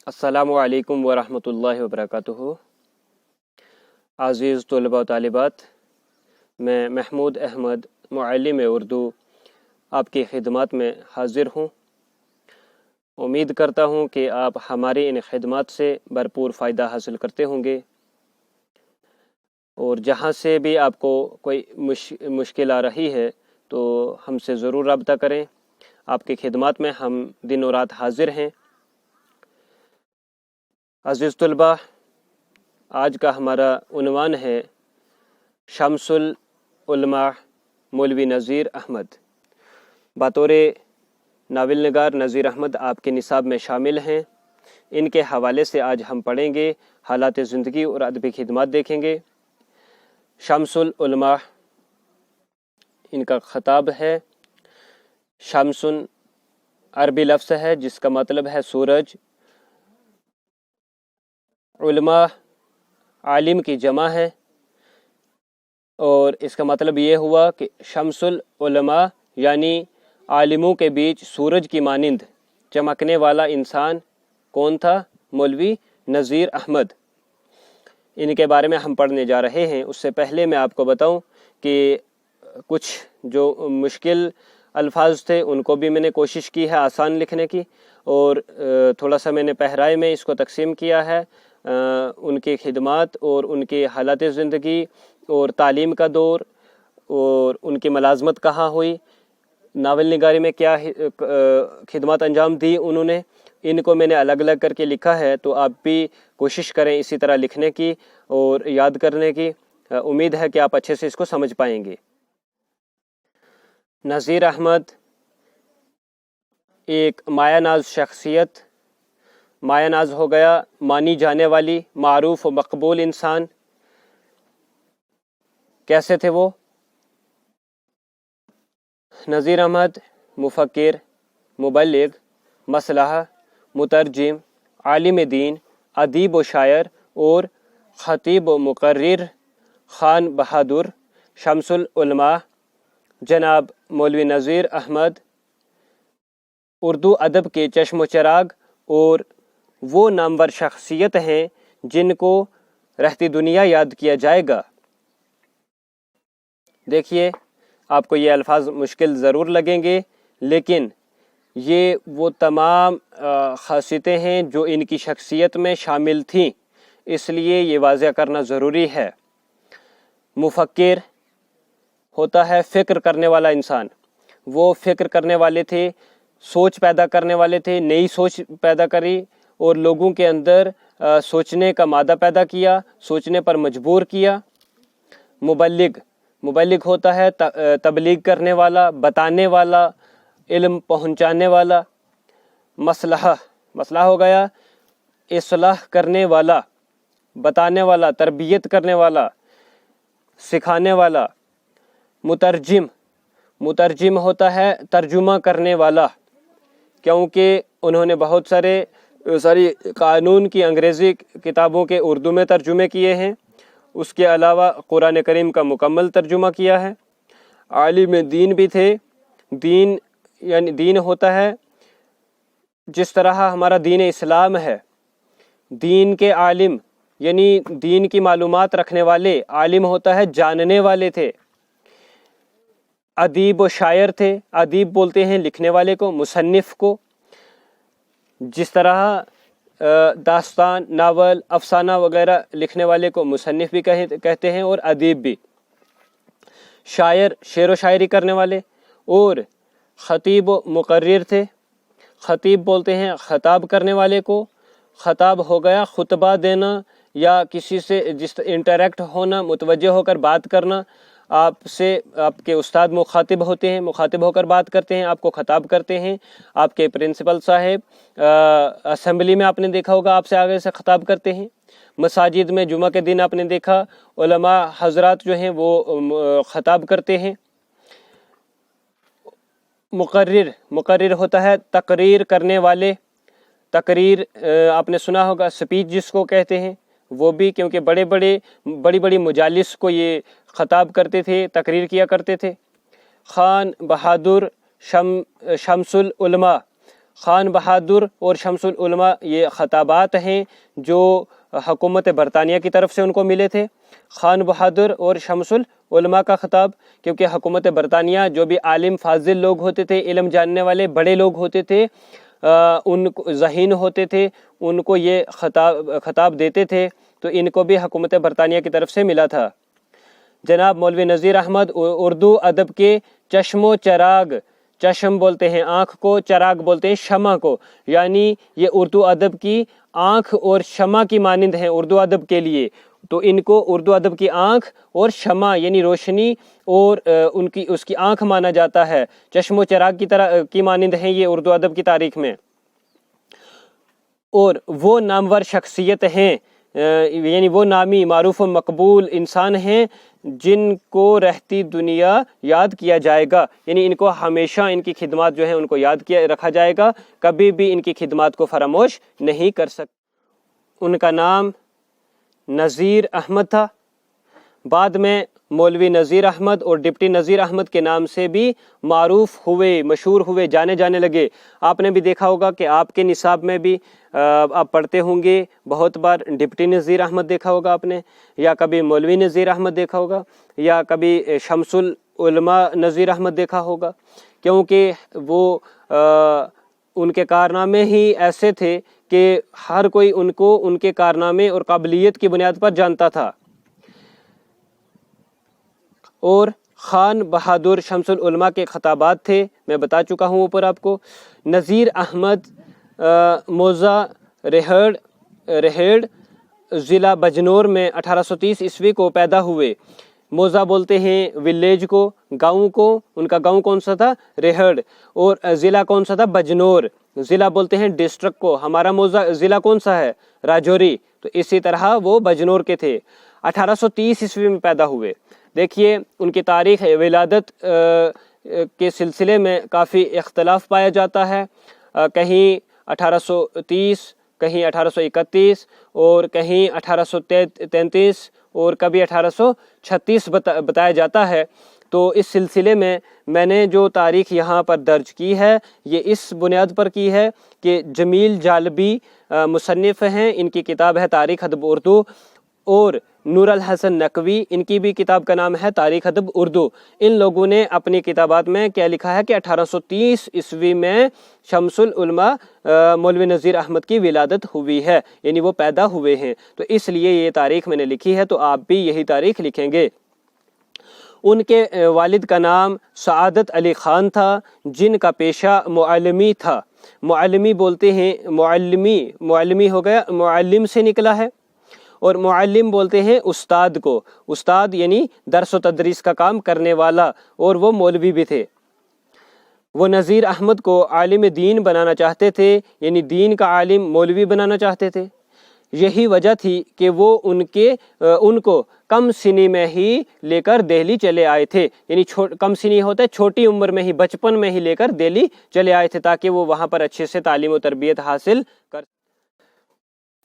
السلام علیکم ورحمۃ اللہ وبرکاتہ۔ عزیز طلباء و طالبات، میں محمود احمد معلم اردو آپ کی خدمات میں حاضر ہوں۔ امید کرتا ہوں کہ آپ ہماری ان خدمات سے بھرپور فائدہ حاصل کرتے ہوں گے، اور جہاں سے بھی آپ کو کوئی مشکل آ رہی ہے تو ہم سے ضرور رابطہ کریں۔ آپ کی خدمات میں ہم دن و رات حاضر ہیں۔ عزیز طلباء، آج کا ہمارا عنوان ہے شمس العلماء مولوی نذیر احمد۔ بطور ناول نگار نذیر احمد آپ کے نصاب میں شامل ہیں۔ ان کے حوالے سے آج ہم پڑھیں گے، حالات زندگی اور ادبی خدمات دیکھیں گے۔ شمس العلماء، ان کا خطاب ہے۔ شمس عربی لفظ ہے جس کا مطلب ہے سورج۔ علماء عالم کی جمع ہے، اور اس کا مطلب یہ ہوا کہ شمس العلماء یعنی عالموں کے بیچ سورج کی مانند چمکنے والا انسان کون تھا؟ مولوی نذیر احمد۔ ان کے بارے میں ہم پڑھنے جا رہے ہیں۔ اس سے پہلے میں آپ کو بتاؤں کہ کچھ جو مشکل الفاظ تھے ان کو بھی میں نے کوشش کی ہے آسان لکھنے کی، اور تھوڑا سا میں نے پہرائے میں اس کو تقسیم کیا ہے، ان کی خدمات اور ان کے حالات زندگی اور تعلیم کا دور، اور ان کی ملازمت کہاں ہوئی، ناول نگاری میں کیا خدمات انجام دی انہوں نے، ان کو میں نے الگ الگ کر کے لکھا ہے۔ تو آپ بھی کوشش کریں اسی طرح لکھنے کی اور یاد کرنے کی۔ امید ہے کہ آپ اچھے سے اس کو سمجھ پائیں گے۔ نذیر احمد ایک مایہ ناز شخصیت، مایہ ناز ہو گیا مانی جانے والی، معروف و مقبول انسان۔ کیسے تھے وہ؟ نذیر احمد مفکر، مبلغ، مصلحہ، مترجم، عالم دین، ادیب و شاعر اور خطیب و مقرر، خان بہادر شمس العلماء جناب مولوی نذیر احمد اردو ادب کے چشم و چراغ اور وہ نامور شخصیت ہیں جن کو رہتی دنیا یاد کیا جائے گا۔ دیکھیے، آپ کو یہ الفاظ مشکل ضرور لگیں گے، لیکن یہ وہ تمام خاصیتیں ہیں جو ان کی شخصیت میں شامل تھیں، اس لیے یہ واضح کرنا ضروری ہے۔ مفکر ہوتا ہے فکر کرنے والا انسان۔ وہ فکر کرنے والے تھے، سوچ پیدا کرنے والے تھے، نئی سوچ پیدا کری اور لوگوں کے اندر سوچنے کا مادہ پیدا کیا، سوچنے پر مجبور کیا۔ مبلغ ہوتا ہے تبلیغ کرنے والا، بتانے والا، علم پہنچانے والا۔ مسئلہ ہو گیا اصلاح کرنے والا، بتانے والا، تربیت کرنے والا، سکھانے والا۔ مترجم ہوتا ہے ترجمہ کرنے والا، کیونکہ انہوں نے بہت ساری قانون کی انگریزی کتابوں کے اردو میں ترجمے کیے ہیں، اس کے علاوہ قرآن کریم کا مکمل ترجمہ کیا ہے۔ عالم دین بھی تھے۔ دین ہوتا ہے جس طرح ہمارا دین اسلام ہے، دین کے عالم یعنی دین کی معلومات رکھنے والے۔ عالم ہوتا ہے جاننے والے تھے۔ ادیب و شاعر تھے۔ ادیب بولتے ہیں لکھنے والے کو، مصنف کو، جس طرح داستان، ناول، افسانہ وغیرہ لکھنے والے کو مصنف بھی کہتے ہیں، اور ادیب بھی۔ شاعر، شعر و شاعری کرنے والے۔ اور خطیب و مقرر تھے۔ خطیب بولتے ہیں خطاب کرنے والے کو۔ خطاب ہو گیا خطبہ دینا یا کسی سے انٹریکٹ ہونا، متوجہ ہو کر بات کرنا۔ آپ سے آپ کے استاد مخاطب ہوتے ہیں، مخاطب ہو کر بات کرتے ہیں، آپ کو خطاب کرتے ہیں۔ آپ کے پرنسپل صاحب اسمبلی میں آپ نے دیکھا ہوگا آپ سے آگے سے خطاب کرتے ہیں۔ مساجد میں جمعہ کے دن آپ نے دیکھا علماء حضرات جو ہیں وہ خطاب کرتے ہیں۔ مقرر ہوتا ہے تقریر کرنے والے۔ تقریر آپ نے سنا ہوگا، سپیچ جس کو کہتے ہیں، وہ بھی، کیونکہ بڑی مجالس کو یہ خطاب کرتے تھے، تقریر کیا کرتے تھے۔ خان بہادر شمس العلماء خان بہادر اور شمس العلماء یہ خطابات ہیں جو حکومت برطانیہ کی طرف سے ان کو ملے تھے. خان بہادر اور شمس العلماء کا خطاب، کیونکہ حکومت برطانیہ جو بھی عالم فاضل لوگ ہوتے تھے، علم جاننے والے بڑے لوگ ہوتے تھے، ان کو ذہین ہوتے تھے، ان کو یہ خطاب دیتے تھے، تو ان کو بھی حکومت برطانیہ کی طرف سے ملا تھا. جناب مولوی نذیر احمد اردو ادب کے چشم و چراغ، چشم بولتے ہیں آنکھ کو، چراغ بولتے ہیں شمع کو، یعنی یہ اردو ادب کی آنکھ اور شمع کی مانند ہیں اردو ادب کے لیے. تو ان کو اردو ادب کی آنکھ اور شمع یعنی روشنی اور اس کی آنکھ مانا جاتا ہے، چشم و چراغ کی طرح کی مانند ہیں یہ اردو ادب کی تاریخ میں. اور وہ نامور شخصیت ہیں، یعنی وہ نامی معروف و مقبول انسان ہیں جن کو رہتی دنیا یاد کیا جائے گا، یعنی ان کو ہمیشہ ان کی خدمات جو ہیں ان کو یاد کیا رکھا جائے گا، کبھی بھی ان کی خدمات کو فراموش نہیں کر سکتے. ان کا نام نذیر احمد تھا. بعد میں مولوی نذیر احمد اور ڈپٹی نذیر احمد کے نام سے بھی معروف ہوئے، مشہور ہوئے، جانے لگے. آپ نے بھی دیکھا ہوگا کہ آپ کے نصاب میں بھی آپ پڑھتے ہوں گے بہت بار ڈپٹی نذیر احمد دیکھا ہوگا آپ نے، یا کبھی مولوی نذیر احمد دیکھا ہوگا، یا کبھی شمس العلماء نذیر احمد دیکھا ہوگا، کیونکہ وہ ان کے کارنامے ہی ایسے تھے کہ ہر کوئی ان کو ان کے کارنامے اور قابلیت کی بنیاد پر جانتا تھا. اور خان بہادر شمس العلماء کے خطابات تھے، میں بتا چکا ہوں اوپر آپ کو. نذیر احمد موزہ ریہڑ ضلع بجنور میں 1830 عیسوی کو پیدا ہوئے. موزہ بولتے ہیں ولیج کو، گاؤں کو. ان کا گاؤں کون سا تھا؟ ریہڑ. اور ضلع کون سا تھا؟ بجنور. ضلع بولتے ہیں ڈسٹرکٹ کو. ہمارا موزہ ضلع کون سا ہے؟ راجوری. تو اسی طرح وہ بجنور کے تھے. 1830 عیسوی میں پیدا ہوئے. دیکھیے ان کی تاریخ ولادت کے سلسلے میں کافی اختلاف پایا جاتا ہے. کہیں 1830، کہیں 1831 اور کہیں 1833 اور کبھی 1836 بتایا جاتا ہے. تو اس سلسلے میں نے جو تاریخ یہاں پر درج کی ہے یہ اس بنیاد پر کی ہے کہ جمیل جالبی مصنف ہیں، ان کی کتاب ہے تاریخ ادب اردو، اور نور الحسن نقوی ان کی بھی کتاب کا نام ہے تاریخ ادب اردو. ان لوگوں نے اپنی کتابات میں کیا لکھا ہے کہ 1830 عیسوی میں شمس العلماء مولوی نذیر احمد کی ولادت ہوئی ہے، یعنی وہ پیدا ہوئے ہیں. تو اس لیے یہ تاریخ میں نے لکھی ہے، تو آپ بھی یہی تاریخ لکھیں گے. ان کے والد کا نام سعادت علی خان تھا، جن کا پیشہ معلمی تھا. معلمی بولتے ہیں، معلمی ہو گیا، معلم سے نکلا ہے، اور معلم بولتے ہیں استاد کو. استاد یعنی درس و تدریس کا کام کرنے والا، اور وہ مولوی بھی تھے. وہ نذیر احمد کو عالم دین بنانا چاہتے تھے، یعنی دین کا عالم مولوی بنانا چاہتے تھے. یہی وجہ تھی کہ وہ ان کو کم سنی میں ہی لے کر دہلی چلے آئے تھے. یعنی کم سنی ہوتا ہے چھوٹی عمر میں ہی، بچپن میں ہی لے کر دہلی چلے آئے تھے تاکہ وہ وہاں پر اچھے سے تعلیم و تربیت حاصل کر.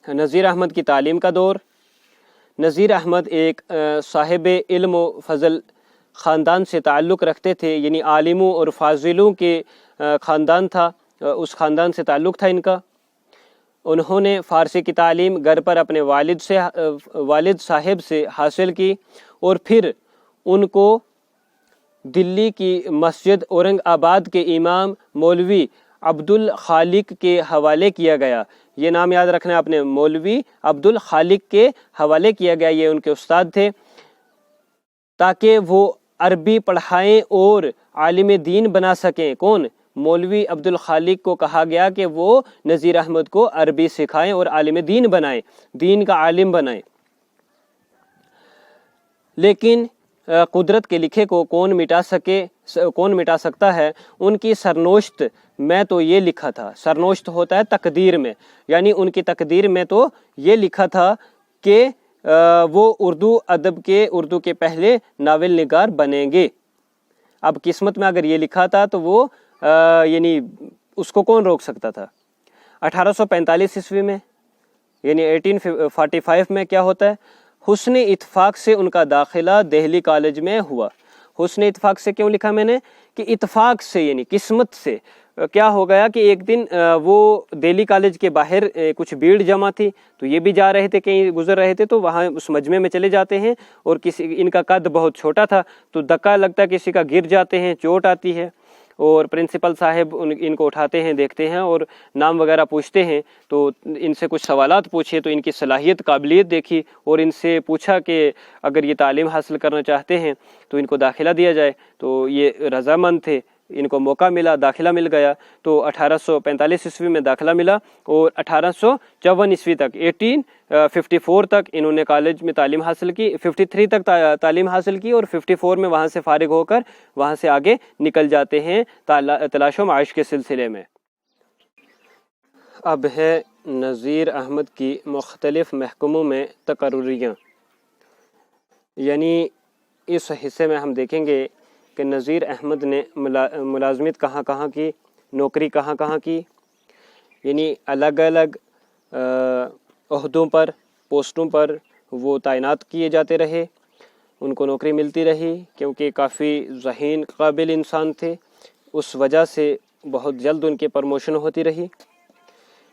نذیر احمد کی تعلیم کا دور. نذیر احمد ایک صاحب علم و فضل خاندان سے تعلق رکھتے تھے، یعنی عالموں اور فاضلوں کے خاندان تھا، اس خاندان سے تعلق تھا ان کا. انہوں نے فارسی کی تعلیم گھر پر اپنے والد صاحب سے حاصل کی، اور پھر ان کو دلی کی مسجد اورنگ آباد کے امام مولوی عبد الخالق کے حوالے کیا گیا. یہ نام یاد رکھنا ہے آپ نے، مولوی عبد الخالق کے حوالے کیا گیا، یہ ان کے استاد تھے، تاکہ وہ عربی پڑھائیں اور عالم دین بنا سکیں. کون؟ مولوی عبد الخالق کو کہا گیا کہ وہ نذیر احمد کو عربی سکھائیں اور عالم دین بنائیں، دین کا عالم بنائیں. لیکن قدرت کے لکھے کو کون مٹا سکتا ہے. ان کی سرنوشت میں تو یہ لکھا تھا، سرنوشت ہوتا ہے تقدیر میں، یعنی ان کی تقدیر میں تو یہ لکھا تھا کہ وہ اردو کے پہلے ناول نگار بنیں گے. اب قسمت میں اگر یہ لکھا تھا تو وہ یعنی اس کو کون روک سکتا تھا. 1845 عیسوی میں یعنی 1845 میں کیا ہوتا ہے؟ حسن اتفاق سے ان کا داخلہ دہلی کالج میں ہوا. حسن اتفاق سے کیوں لکھا میں نے؟ کہ اتفاق سے یعنی قسمت سے کیا ہو گیا کہ ایک دن وہ دہلی کالج کے باہر کچھ بھیڑ جمع تھی، تو یہ بھی جا رہے تھے، کہیں گزر رہے تھے، تو وہاں اس مجمع میں چلے جاتے ہیں، اور ان کا قد بہت چھوٹا تھا، تو دھکا لگتا ہے، کسی کا گر جاتے ہیں، چوٹ آتی ہے، اور پرنسپل صاحب ان کو اٹھاتے ہیں، دیکھتے ہیں اور نام وغیرہ پوچھتے ہیں، تو ان سے کچھ سوالات پوچھے، تو ان کی صلاحیت قابلیت دیکھی، اور ان سے پوچھا کہ اگر یہ تعلیم حاصل کرنا چاہتے ہیں تو ان کو داخلہ دیا جائے، تو یہ رضامند تھے، ان کو موقع ملا، داخلہ مل گیا، تو 1845 عیسوی میں داخلہ ملا، اور 1854 عیسوی تک 1854 تک انہوں نے کالج میں تعلیم حاصل کی، 53 تک تعلیم حاصل کی، اور 54 میں وہاں سے فارغ ہو کر وہاں سے آگے نکل جاتے ہیں تلاش و معاش کے سلسلے میں۔ اب ہے نذیر احمد کی مختلف محکموں میں تقرریاں، یعنی اس حصے میں ہم دیکھیں گے کہ نذیر احمد نے ملازمت کہاں کہاں کی، نوکری کہاں کہاں کی، یعنی الگ الگ عہدوں پر، پوسٹوں پر وہ تعینات کیے جاتے رہے، ان کو نوکری ملتی رہی، کیونکہ کافی ذہین قابل انسان تھے، اس وجہ سے بہت جلد ان کی پروموشن ہوتی رہی۔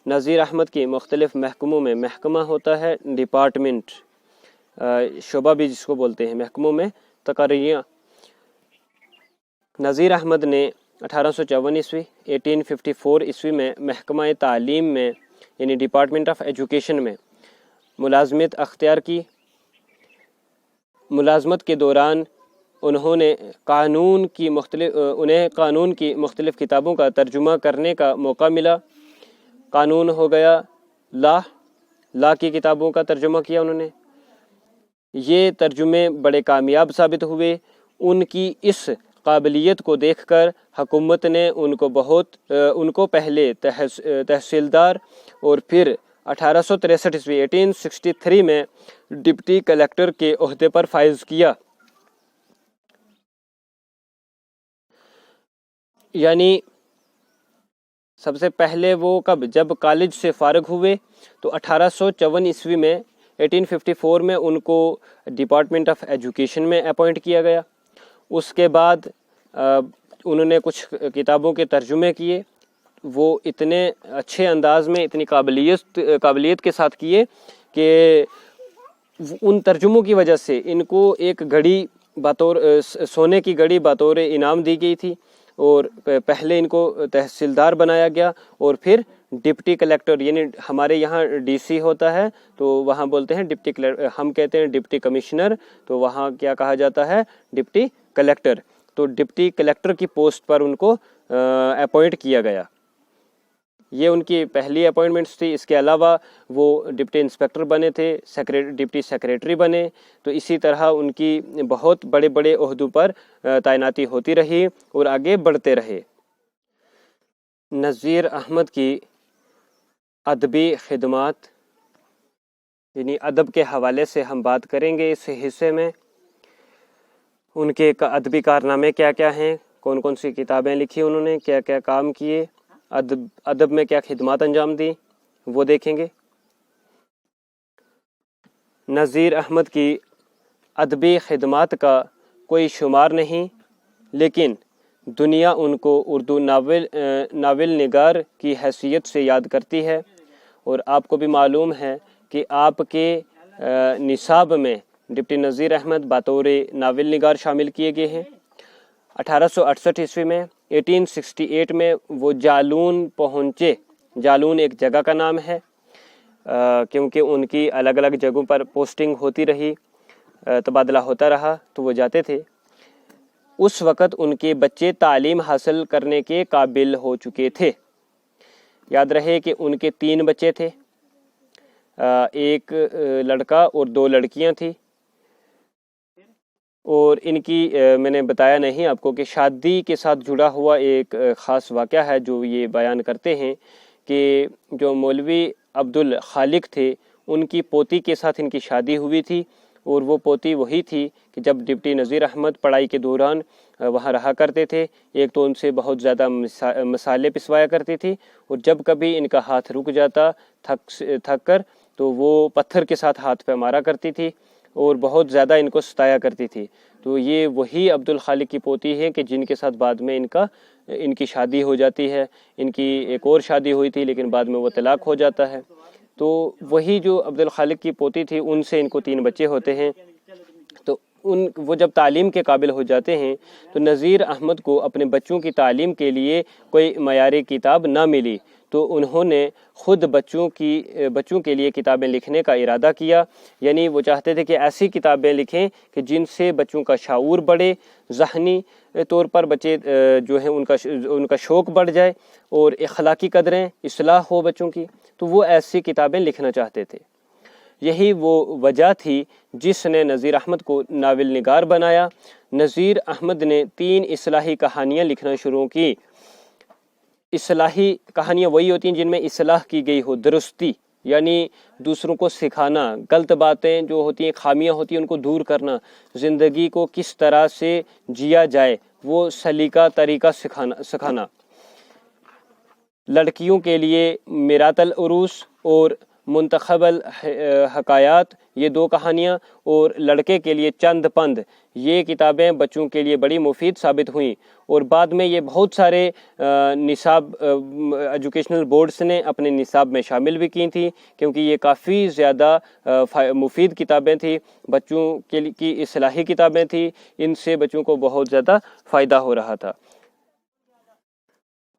نذیر احمد کی مختلف محکموں میں، محکمہ ہوتا ہے ڈپارٹمنٹ، شعبہ بھی جس کو بولتے ہیں، محکموں میں تقرریاں۔ نذیر احمد نے 1854 عیسوی 1854 عیسوی میں محکمہ تعلیم میں، یعنی ڈپارٹمنٹ آف ایجوکیشن میں ملازمت اختیار کی۔ ملازمت کے دوران انہیں قانون کی مختلف کتابوں کا ترجمہ کرنے کا موقع ملا۔ قانون ہو گیا لا کی کتابوں کا ترجمہ کیا انہوں نے، یہ ترجمے بڑے کامیاب ثابت ہوئے۔ ان کی اس قابلیت کو دیکھ کر حکومت نے ان کو پہلے تحصیلدار اور پھر 1863 عیسوی 1863 میں ڈپٹی کلیکٹر کے عہدے پر فائز کیا۔ یعنی سب سے پہلے وہ جب کالج سے فارغ ہوئے تو 1854 عیسوی میں 1854 میں ان کو ڈپارٹمنٹ آف ایجوکیشن میں اپوائنٹ کیا گیا۔ اس کے بعد انہوں نے کچھ کتابوں کے ترجمے کیے، وہ اتنے اچھے انداز میں، اتنی قابلیت کے ساتھ کیے کہ ان ترجموں کی وجہ سے ان کو ایک گھڑی سونے کی گھڑی بطور انعام دی گئی تھی، اور پہلے ان کو تحصیلدار بنایا گیا، اور پھر ڈپٹی کلیکٹر، یعنی ہمارے یہاں ڈی سی ہوتا ہے تو وہاں بولتے ہیں ڈپٹی کلیکٹر، ہم کہتے ہیں ڈپٹی کمشنر، تو وہاں کیا کہا جاتا ہے؟ Deputy collector. تو ڈپٹی کلیکٹر کی پوسٹ پر ان کو اپوائنٹ کیا گیا۔ یہ ان کی پہلی اپوائنٹمنٹس تھی۔ اس کے علاوہ وہ ڈپٹی انسپکٹر بنے تھے، ڈپٹی سیکریٹری بنے، تو اسی طرح ان کی بہت بڑے بڑے عہدوں پر تعیناتی ہوتی رہی اور آگے بڑھتے رہے۔ نذیر احمد کی ادبی خدمات، یعنی ادب کے حوالے سے ہم بات کریں گے اس حصے میں۔ ان کے ادبی کارنامے کیا کیا ہیں، کون کون سی کتابیں لکھی انہوں نے، کیا کیا کام کیے، ادب میں کیا خدمات انجام دی، وہ دیکھیں گے۔ نذیر احمد کی ادبی خدمات کا کوئی شمار نہیں، لیکن دنیا ان کو اردو ناول نگار کی حیثیت سے یاد کرتی ہے، اور آپ کو بھی معلوم ہے کہ آپ کے نصاب میں ڈپٹی نذیر احمد بطور ناول نگار شامل کیے گئے ہیں۔ 1868 عیسوی میں 1868 میں وہ جالون پہنچے۔ جالون ایک جگہ کا نام ہے، کیونکہ ان کی الگ الگ جگہوں پر پوسٹنگ ہوتی رہی، تبادلہ ہوتا رہا، تو وہ جاتے تھے۔ اس وقت ان کے بچے تعلیم حاصل کرنے کے قابل ہو چکے تھے۔ یاد رہے کہ ان کے 3 بچے تھے، ایک لڑکا اور 2 لڑکیاں تھیں، اور ان کی میں نے بتایا نہیں آپ کو کہ شادی کے ساتھ جڑا ہوا ایک خاص واقعہ ہے جو یہ بیان کرتے ہیں کہ جو مولوی عبدالخالق تھے، ان کی پوتی کے ساتھ ان کی شادی ہوئی تھی، اور وہ پوتی وہی تھی کہ جب ڈپٹی نذیر احمد پڑھائی کے دوران وہاں رہا کرتے تھے، ایک تو ان سے بہت زیادہ مسالے پسوایا کرتی تھی، اور جب کبھی ان کا ہاتھ رک جاتا تھک کر تو وہ پتھر کے ساتھ ہاتھ پہ مارا کرتی تھی، اور بہت زیادہ ان کو ستایا کرتی تھی۔ تو یہ وہی عبدالخالق کی پوتی ہے کہ جن کے ساتھ بعد میں ان کا ان کی شادی ہو جاتی ہے. ان کی ایک اور شادی ہوئی تھی لیکن بعد میں وہ طلاق ہو جاتا ہے. تو وہی جو عبد الخالق کی پوتی تھی ان سے ان کو 3 بچے ہوتے ہیں. تو وہ جب تعلیم کے قابل ہو جاتے ہیں تو نذیر احمد کو اپنے بچوں کی تعلیم کے لیے کوئی معیاری کتاب نہ ملی تو انہوں نے خود بچوں کے لیے کتابیں لکھنے کا ارادہ کیا. یعنی وہ چاہتے تھے کہ ایسی کتابیں لکھیں کہ جن سے بچوں کا شعور بڑھے، ذہنی طور پر بچے جو ہیں ان کا شوق بڑھ جائے اور اخلاقی قدریں اصلاح ہو بچوں کی. تو وہ ایسی کتابیں لکھنا چاہتے تھے. یہی وہ وجہ تھی جس نے نذیر احمد کو ناول نگار بنایا. نذیر احمد نے 3 اصلاحی کہانیاں لکھنا شروع کی. اصلاحی کہانیاں وہی ہوتی ہیں جن میں اصلاح کی گئی ہو، درستی، یعنی دوسروں کو سکھانا، غلط باتیں جو ہوتی ہیں، خامیاں ہوتی ہیں، ان کو دور کرنا، زندگی کو کس طرح سے جیا جائے وہ سلیقہ طریقہ سکھانا. لڑکیوں کے لیے میرات العروس اور منتخب الحکایات یہ 2 کہانیاں، اور لڑکے کے لیے چند پند، یہ کتابیں بچوں کے لیے بڑی مفید ثابت ہوئیں. اور بعد میں یہ بہت سارے نصاب ایجوکیشنل بورڈز نے اپنے نصاب میں شامل بھی کی تھیں کیونکہ یہ کافی زیادہ مفید کتابیں تھیں، بچوں کی اصلاحی کتابیں تھیں. ان سے بچوں کو بہت زیادہ فائدہ ہو رہا تھا.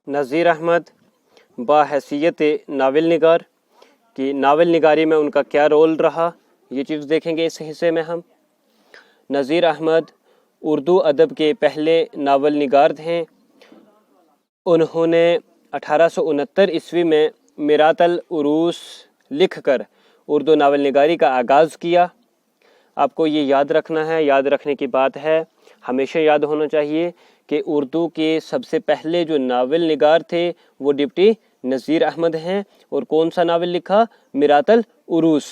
نذیر احمد باحیثیت ناول نگار کہ ناول نگاری میں ان کا کیا رول رہا، یہ چیز دیکھیں گے اس حصے میں ہم. نذیر احمد اردو ادب کے پہلے ناول نگار ہیں. انہوں نے 1869 عیسوی میں میرات العروس لکھ کر اردو ناول نگاری کا آغاز کیا. آپ کو یہ یاد رکھنا ہے، یاد رکھنے کی بات ہے، ہمیشہ یاد ہونا چاہیے کہ اردو کے سب سے پہلے جو ناول نگار تھے وہ ڈپٹی نذیر احمد ہیں. اور کون سا ناول لکھا؟ میرات العروس.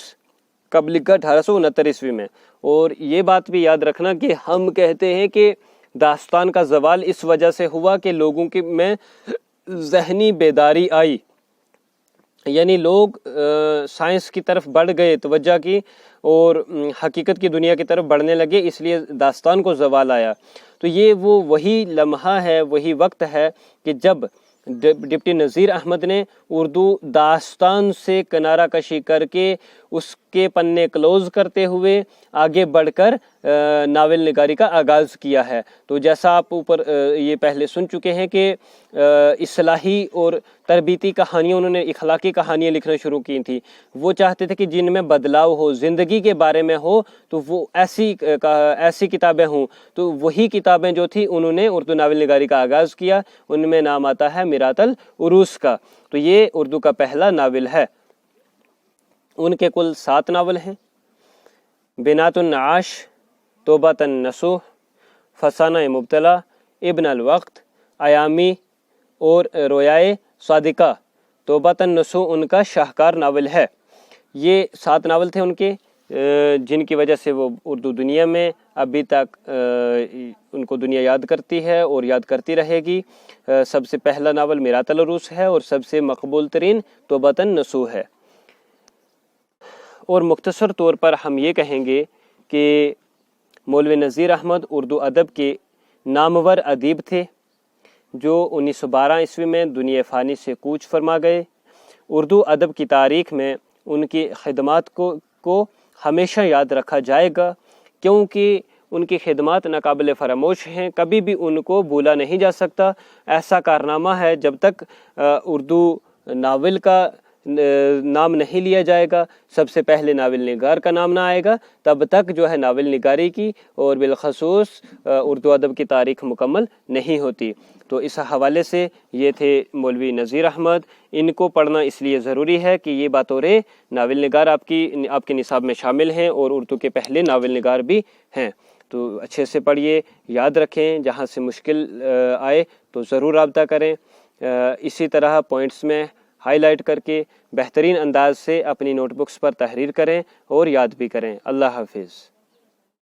کب لکھا؟ 1869 عیسوی میں. اور یہ بات بھی یاد رکھنا کہ ہم کہتے ہیں کہ داستان کا زوال اس وجہ سے ہوا کہ لوگوں میں ذہنی بیداری آئی، یعنی لوگ سائنس کی طرف بڑھ گئے توجہ کی اور حقیقت کی دنیا کی طرف بڑھنے لگے، اس لیے داستان کو زوال آیا. تو یہ وہی لمحہ ہے، وہی وقت ہے کہ جب ڈپٹی نذیر احمد نے اردو داستان سے کنارہ کشی کر کے اس کے پنے کلوز کرتے ہوئے آگے بڑھ کر ناول نگاری کا آغاز کیا ہے. تو جیسا آپ اوپر یہ پہلے سن چکے ہیں کہ اصلاحی اور تربیتی کہانیاں، انہوں نے اخلاقی کہانیاں لکھنا شروع کی تھیں. وہ چاہتے تھے کہ جن میں بدلاؤ ہو، زندگی کے بارے میں ہو، تو وہ ایسی کتابیں ہوں. تو وہی کتابیں جو تھی انہوں نے اردو ناول نگاری کا آغاز کیا. ان میں نام آتا ہے میرات العروس کا. تو یہ اردو کا پہلا ناول ہے. ان کے کل 7 ناول ہیں: بنات النعاش، توبۃ النصوح، فسانہ مبتلا، ابن الوقت، ایامی اور رویائے صادقہ. توبۃ النصوح ان کا شاہکار ناول ہے. یہ 7 ناول تھے ان کے، جن کی وجہ سے وہ اردو دنیا میں ابھی تک ان کو دنیا یاد کرتی ہے اور یاد کرتی رہے گی. سب سے پہلا ناول میرات العروس ہے اور سب سے مقبول ترین توبۃ النصوح ہے. اور مختصر طور پر ہم یہ کہیں گے کہ مولوی نذیر احمد اردو ادب کے نامور ادیب تھے جو 1912 عیسوی میں دنیا فانی سے کوچ فرما گئے. اردو ادب کی تاریخ میں ان کی خدمات کو ہمیشہ یاد رکھا جائے گا کیونکہ ان کی خدمات ناقابل فراموش ہیں، کبھی بھی ان کو بھولا نہیں جا سکتا. ایسا کارنامہ ہے جب تک اردو ناول کا نام نہیں لیا جائے گا، سب سے پہلے ناول نگار کا نام نہ آئے گا، تب تک جو ہے ناول نگاری کی اور بالخصوص اردو ادب کی تاریخ مکمل نہیں ہوتی. تو اس حوالے سے یہ تھے مولوی نذیر احمد. ان کو پڑھنا اس لیے ضروری ہے کہ یہ بطور ناول نگار آپ کے نصاب میں شامل ہیں اور اردو کے پہلے ناول نگار بھی ہیں. تو اچھے سے پڑھیے، یاد رکھیں، جہاں سے مشکل آئے تو ضرور رابطہ کریں. اسی طرح پوائنٹس میں ہائی لائٹ کر کے بہترین انداز سے اپنی نوٹ بکس پر تحریر کریں اور یاد بھی کریں. اللہ حافظ.